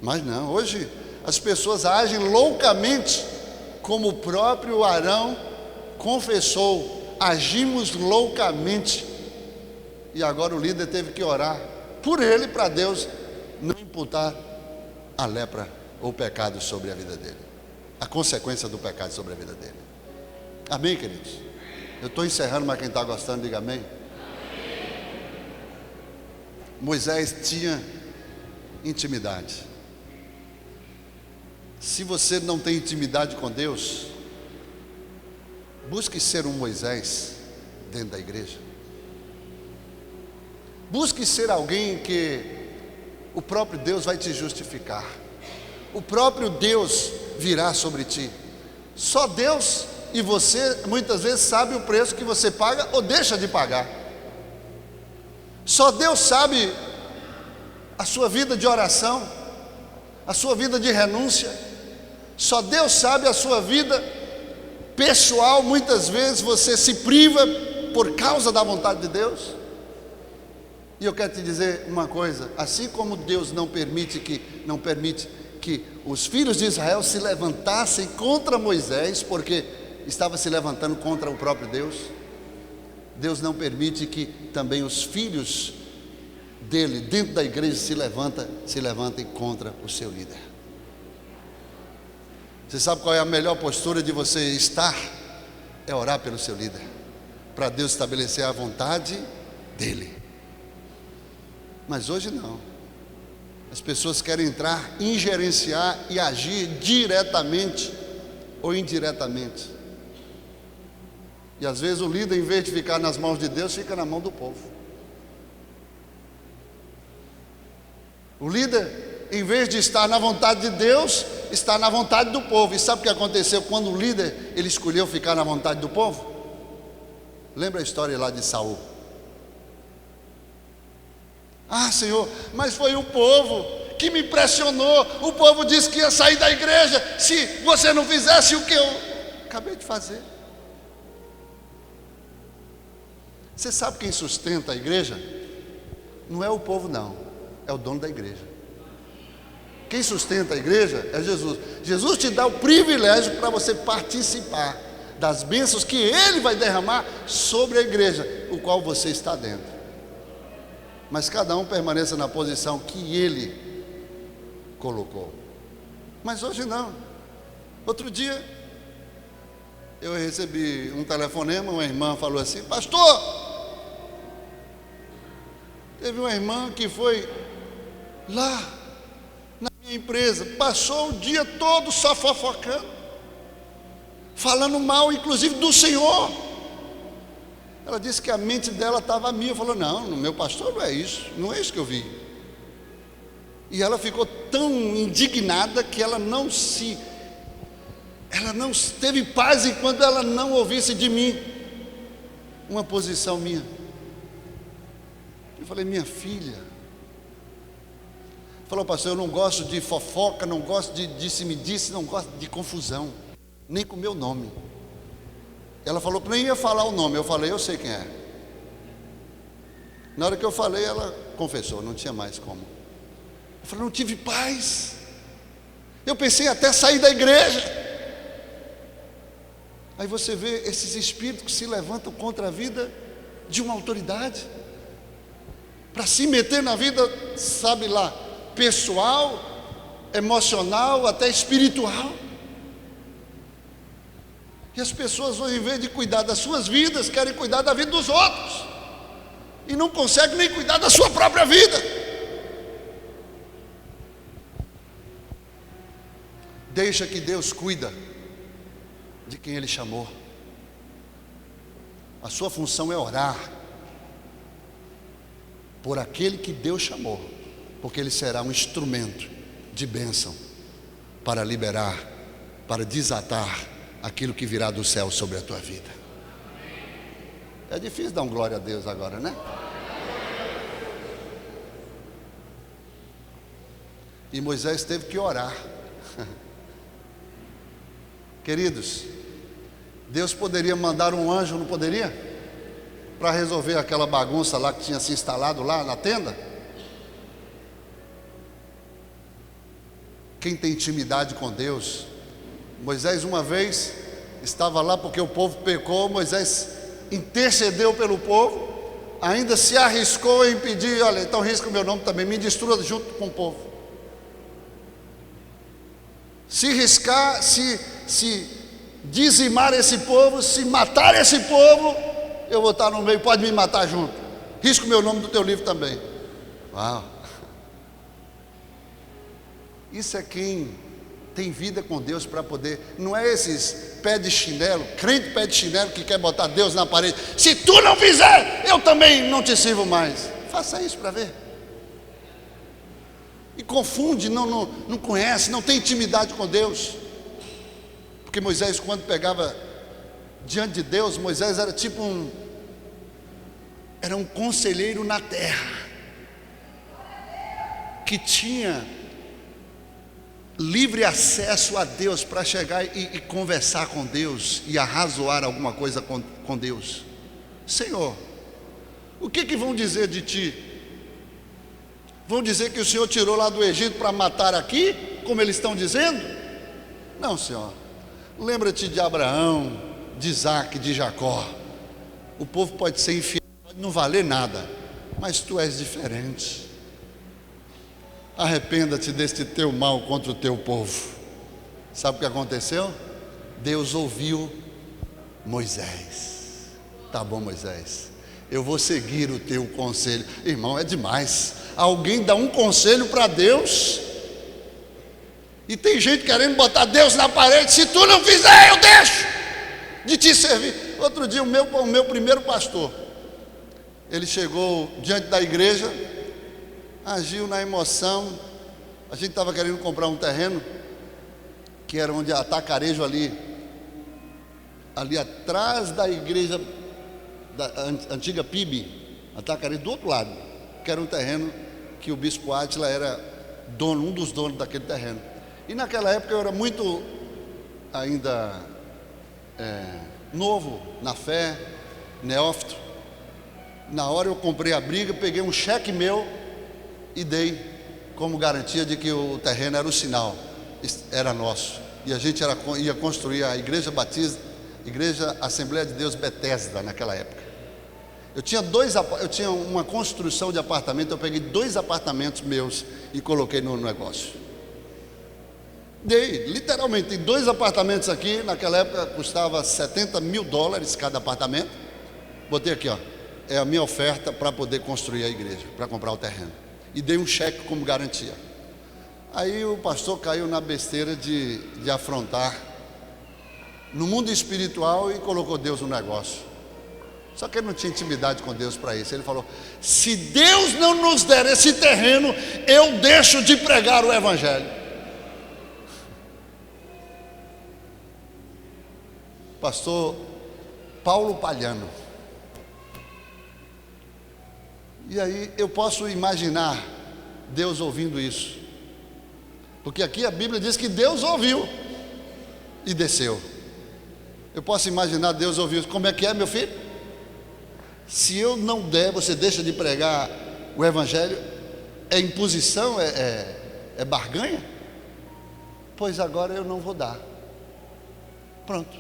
Mas não, hoje as pessoas agem loucamente, como o próprio Arão confessou: agimos loucamente. E agora o líder teve que orar por ele, para Deus não imputar a lepra ou o pecado sobre a vida dele, a consequência do pecado sobre a vida dele. Amém, queridos? Eu estou encerrando, mas quem está gostando, diga amém. Moisés tinha intimidade. Se você não tem intimidade com Deus, busque ser um Moisés dentro da igreja. Busque ser alguém que o próprio Deus vai te justificar. O próprio Deus virá sobre ti. Só Deus e você muitas vezes sabe o preço que você paga ou deixa de pagar. Só Deus sabe a sua vida de oração, a sua vida de renúncia. Só Deus sabe a sua vida pessoal. Muitas vezes você se priva por causa da vontade de Deus. E eu quero te dizer uma coisa: assim como Deus não permite que os filhos de Israel se levantassem contra Moisés, porque estava se levantando contra o próprio Deus, Deus não permite que também os filhos dele dentro da igreja se levantem contra o seu líder. Você sabe qual é a melhor postura de você estar? É orar pelo seu líder, para Deus estabelecer a vontade dele. Mas hoje não. As pessoas querem entrar, ingerenciar e agir diretamente ou indiretamente. E às vezes o líder, em vez de ficar nas mãos de Deus, fica na mão do povo. O líder, em vez de estar na vontade de Deus, está na vontade do povo. E sabe o que aconteceu quando o líder, ele escolheu ficar na vontade do povo? Lembra a história lá de Saul? Ah, Senhor, mas foi o povo que me pressionou. O povo disse que ia sair da igreja se você não fizesse o que eu acabei de fazer. Você sabe quem sustenta a igreja? Não é o povo não, é o dono da igreja. Quem sustenta a igreja é Jesus. Jesus te dá o privilégio para você participar das bênçãos que Ele vai derramar sobre a igreja, o qual você está dentro. Mas cada um permaneça na posição que Ele colocou. Mas hoje não. Outro dia eu recebi um telefonema, uma irmã falou assim: pastor, teve uma irmã que foi lá na minha empresa, passou o dia todo só fofocando, falando mal inclusive do Senhor. Ela disse que a mente dela estava a mil. Falou: não, no meu pastor não é isso que eu vi. E ela ficou tão indignada que ela não teve paz enquanto ela não ouvisse de mim uma posição minha. Eu falei: minha filha, falou: pastor, eu não gosto de fofoca, não gosto de disse-me-disse, não gosto de confusão, nem com o meu nome. Ela falou que nem ia falar o nome. Eu falei: eu sei quem é. Na hora que eu falei, ela confessou, não tinha mais como. Eu falei: não tive paz. Eu pensei até sair da igreja. Aí você vê esses espíritos que se levantam contra a vida de uma autoridade, para se meter na vida, sabe lá, pessoal, emocional, até espiritual. E as pessoas, em vez de cuidar das suas vidas, querem cuidar da vida dos outros, e não conseguem nem cuidar da sua própria vida. Deixa que Deus cuida de quem Ele chamou. A sua função é orar por aquele que Deus chamou, porque ele será um instrumento de bênção para liberar, para desatar aquilo que virá do céu sobre a tua vida. É difícil dar um glória a Deus agora, né? E Moisés teve que orar. Queridos, Deus poderia mandar um anjo, não poderia? Para resolver aquela bagunça lá que tinha se instalado lá na tenda. Quem tem intimidade com Deus? Moisés uma vez estava lá porque o povo pecou. Moisés intercedeu pelo povo, ainda se arriscou em pedir: olha, então risca o meu nome também, me destrua junto com o povo. Se riscar, se dizimar esse povo, se matar esse povo, eu vou estar no meio, pode me matar junto. Risca o meu nome do teu livro também. Uau! Isso é quem tem vida com Deus para poder. Não é esses pé de chinelo, crente pé de chinelo que quer botar Deus na parede. Se tu não fizer, eu também não te sirvo mais. Faça isso para ver. E confunde, não conhece, não tem intimidade com Deus. Porque Moisés, quando pegava diante de Deus, Moisés era tipo era um conselheiro na terra, que tinha livre acesso a Deus para chegar e conversar com Deus e arrazoar alguma coisa com Deus. Senhor, o que vão dizer de ti? Vão dizer que o Senhor tirou lá do Egito para matar aqui, como eles estão dizendo? Não, Senhor. Lembra-te de Abraão, de Isaac, de Jacó. O povo pode ser infiel, pode não valer nada, mas tu és diferente. Arrependa-te deste teu mal contra o teu povo. Sabe o que aconteceu? Deus ouviu Moisés. Tá bom, Moisés, eu vou seguir o teu conselho. Irmão, é demais. Alguém dá um conselho para Deus, e tem gente querendo botar Deus na parede. Se tu não fizer, eu deixo de te servir. Outro dia, o meu primeiro pastor, ele chegou diante da igreja, agiu na emoção. A gente estava querendo comprar um terreno, que era onde atacarejo ali atrás da igreja da antiga PIB, atacarejo do outro lado, que era um terreno que o bispo Átila era dono, um dos donos daquele terreno. E naquela época eu era muito ainda novo na fé, neófito. Na hora eu comprei a briga, peguei um cheque meu e dei como garantia de que o terreno era o sinal, era nosso. E a gente ia construir a Igreja Batista, Igreja Assembleia de Deus Betesda naquela época. Eu tinha uma construção de apartamento, eu peguei 2 apartamentos meus e coloquei no negócio. Dei, literalmente, tem 2 apartamentos aqui, naquela época custava $70 mil cada apartamento. Botei aqui, ó, é a minha oferta para poder construir a igreja, para comprar o terreno. E dei um cheque como garantia. Aí o pastor caiu na besteira de afrontar no mundo espiritual e colocou Deus no negócio. Só que ele não tinha intimidade com Deus para isso. Ele falou: se Deus não nos der esse terreno, eu deixo de pregar o evangelho. Pastor Paulo Palhano. E aí eu posso imaginar Deus ouvindo isso, porque aqui a Bíblia diz que Deus ouviu e desceu. Eu posso imaginar Deus ouvindo. Como é que é, meu filho? Se eu não der, você deixa de pregar o evangelho? É imposição? É barganha? Pois agora eu não vou dar. Pronto,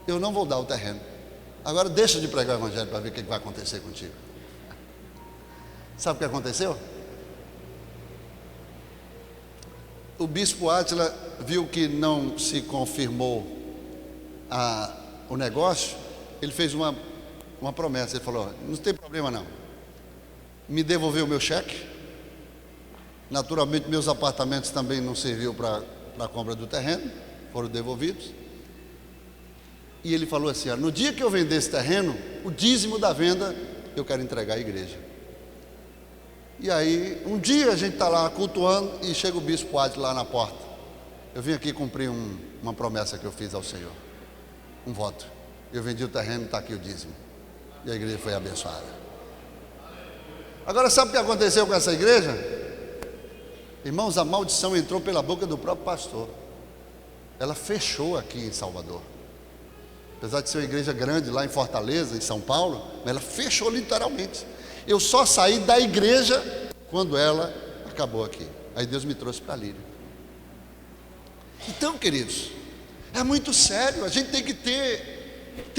eu não vou dar o terreno. Agora deixa de pregar o evangelho para ver o que vai acontecer contigo. Sabe o que aconteceu? O bispo Átila viu que não se confirmou o negócio. Ele fez uma promessa. Ele falou: não tem problema não, me devolveu o meu cheque. Naturalmente meus apartamentos também não serviu para a compra do terreno, foram devolvidos. E ele falou assim: no dia que eu vender esse terreno, o dízimo da venda eu quero entregar à igreja. E aí, um dia a gente está lá cultuando e chega o bispo Átila lá na porta. Eu vim aqui cumprir uma promessa que eu fiz ao Senhor, um voto. Eu vendi o terreno, está aqui o dízimo. E a igreja foi abençoada. Agora, sabe o que aconteceu com essa igreja? Irmãos, a maldição entrou pela boca do próprio pastor. Ela fechou aqui em Salvador. Apesar de ser uma igreja grande lá em Fortaleza, em São Paulo, mas ela fechou literalmente. Eu só saí da igreja quando ela acabou aqui. Aí Deus me trouxe para Lírio. Então, queridos, é muito sério. A gente tem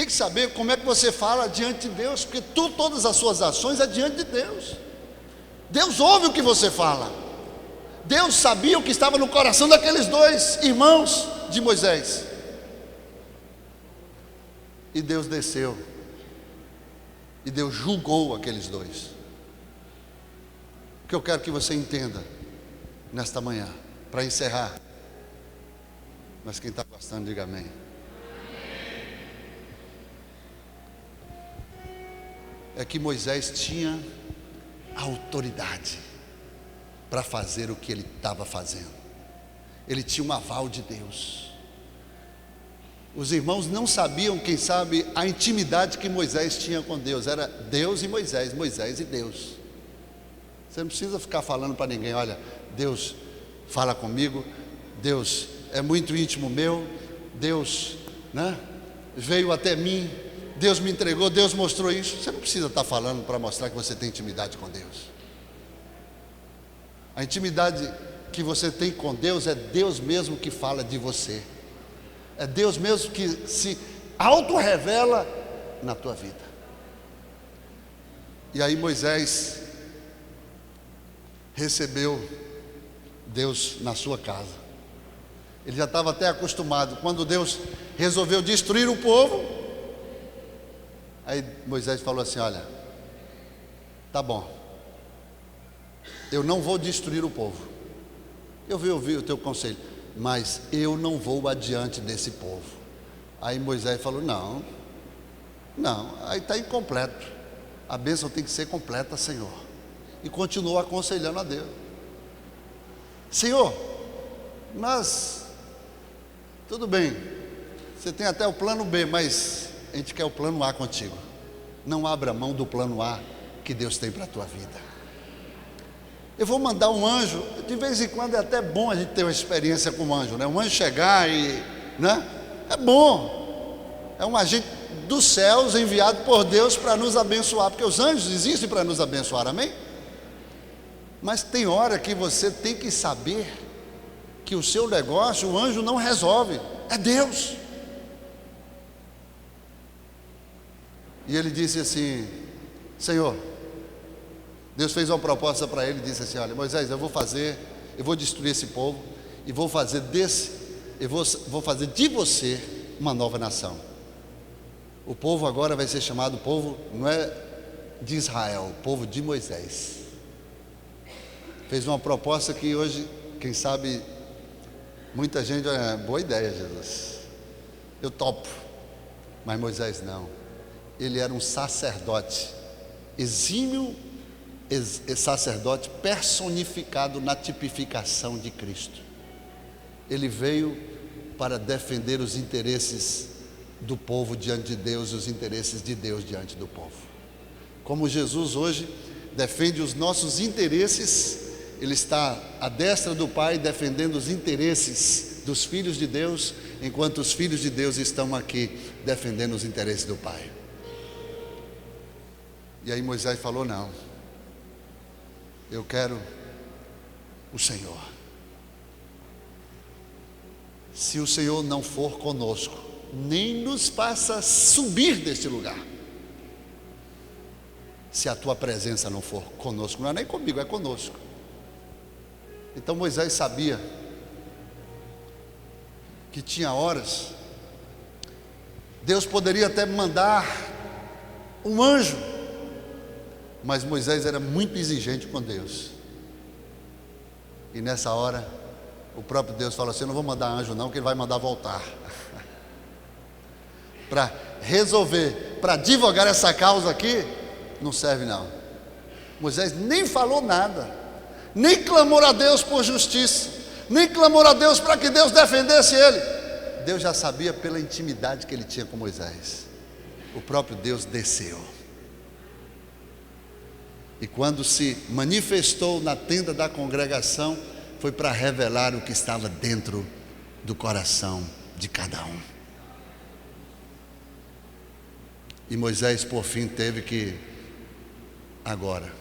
que saber como é que você fala diante de Deus, porque todas as suas ações é diante de Deus. Deus ouve o que você fala. Deus sabia o que estava no coração daqueles 2 irmãos de Moisés. E Deus desceu. E Deus julgou aqueles 2. O que eu quero que você entenda nesta manhã, para encerrar. Mas quem está gostando, diga amém. É que Moisés tinha autoridade para fazer o que ele estava fazendo. Ele tinha um aval de Deus. Os irmãos não sabiam, quem sabe, a intimidade que Moisés tinha com Deus. Era Deus e Moisés, Moisés e Deus. Você não precisa ficar falando para ninguém: olha, Deus fala comigo, Deus é muito íntimo meu, Deus, né, veio até mim, Deus me entregou, Deus mostrou isso. Você não precisa estar falando para mostrar que você tem intimidade com Deus. A intimidade que você tem com Deus é Deus mesmo que fala de você. É Deus mesmo que se auto-revela na tua vida. E aí Moisés recebeu Deus na sua casa. Ele já estava até acostumado. Quando Deus resolveu destruir o povo, aí Moisés falou assim: olha, tá bom, eu não vou destruir o povo, eu vou ouvir o teu conselho, mas eu não vou adiante desse povo. Aí Moisés falou: não, aí está incompleto, a bênção tem que ser completa, Senhor. E continuou aconselhando a Deus: Senhor, mas tudo bem, você tem até o plano B, mas a gente quer o plano A contigo. Não abra mão do plano A que Deus tem para a tua vida. Eu vou mandar um anjo. De vez em quando é até bom a gente ter uma experiência com um anjo, né? Um anjo chegar e, né? É bom. É um agente dos céus enviado por Deus para nos abençoar, porque os anjos existem para nos abençoar, amém? Mas tem hora que você tem que saber que o seu negócio, o anjo não resolve, é Deus. E ele disse assim: Senhor, Deus fez uma proposta para ele e disse assim: olha, Moisés, eu vou destruir esse povo e vou fazer de você uma nova nação. O povo agora vai ser chamado povo, não é de Israel, o povo de Moisés. Fez uma proposta que hoje, quem sabe, muita gente olha: boa ideia, Jesus, eu topo. Mas Moisés não. Ele era um sacerdote, exímio sacerdote personificado na tipificação de Cristo. Ele veio para defender os interesses do povo diante de Deus e os interesses de Deus diante do povo. Como Jesus hoje defende os nossos interesses, Ele está à destra do Pai defendendo os interesses dos filhos de Deus, enquanto os filhos de Deus estão aqui defendendo os interesses do Pai. E aí Moisés falou: não, eu quero o Senhor. Se o Senhor não for conosco, nem nos faça subir deste lugar. Se a tua presença não for conosco, não é nem comigo, é conosco. Então Moisés sabia que tinha horas, Deus poderia até mandar um anjo, mas Moisés era muito exigente com Deus. E nessa hora, o próprio Deus falou assim: eu não vou mandar anjo não, que Ele vai mandar voltar. Para resolver, para advogar essa causa aqui, não serve não. Moisés nem falou nada, nem clamou a Deus por justiça, nem clamou a Deus para que Deus defendesse ele. Deus já sabia pela intimidade que ele tinha com Moisés. O próprio Deus desceu. E quando se manifestou na tenda da congregação, foi para revelar o que estava dentro do coração de cada um. E Moisés, por fim, teve que, agora,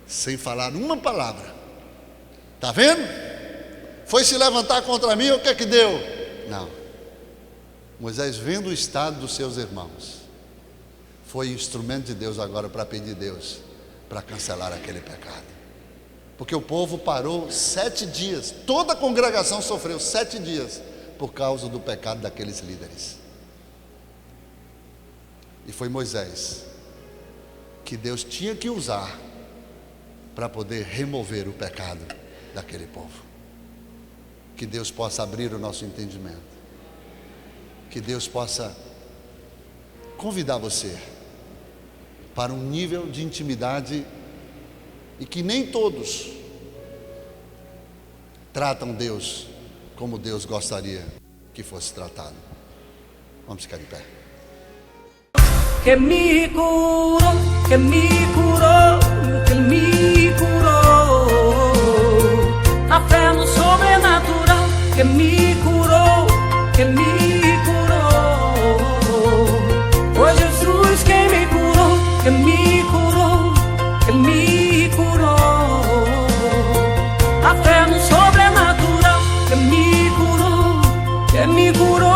sem falar uma palavra, está vendo? Foi se levantar contra mim, o que é que deu? Não. Moisés, vendo o estado dos seus irmãos, foi instrumento de Deus agora para pedir a Deus para cancelar aquele pecado. Porque o povo parou 7 dias, toda a congregação sofreu 7 dias por causa do pecado daqueles líderes. E foi Moisés que Deus tinha que usar para poder remover o pecado daquele povo. Que Deus possa abrir o nosso entendimento, que Deus possa convidar você para um nível de intimidade, e que nem todos tratam Deus como Deus gostaria que fosse tratado. Vamos ficar de pé. Que me curó, que me curó, que me curó. A fé no sobrenatural que me curou, que me curou. Foi Jesus quem me curou, que me curou, que me curou. A fé no sobrenatural que me curou, que me curou,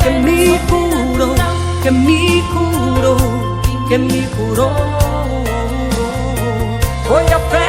que me curou, que me curou, que me curou. Foi a fé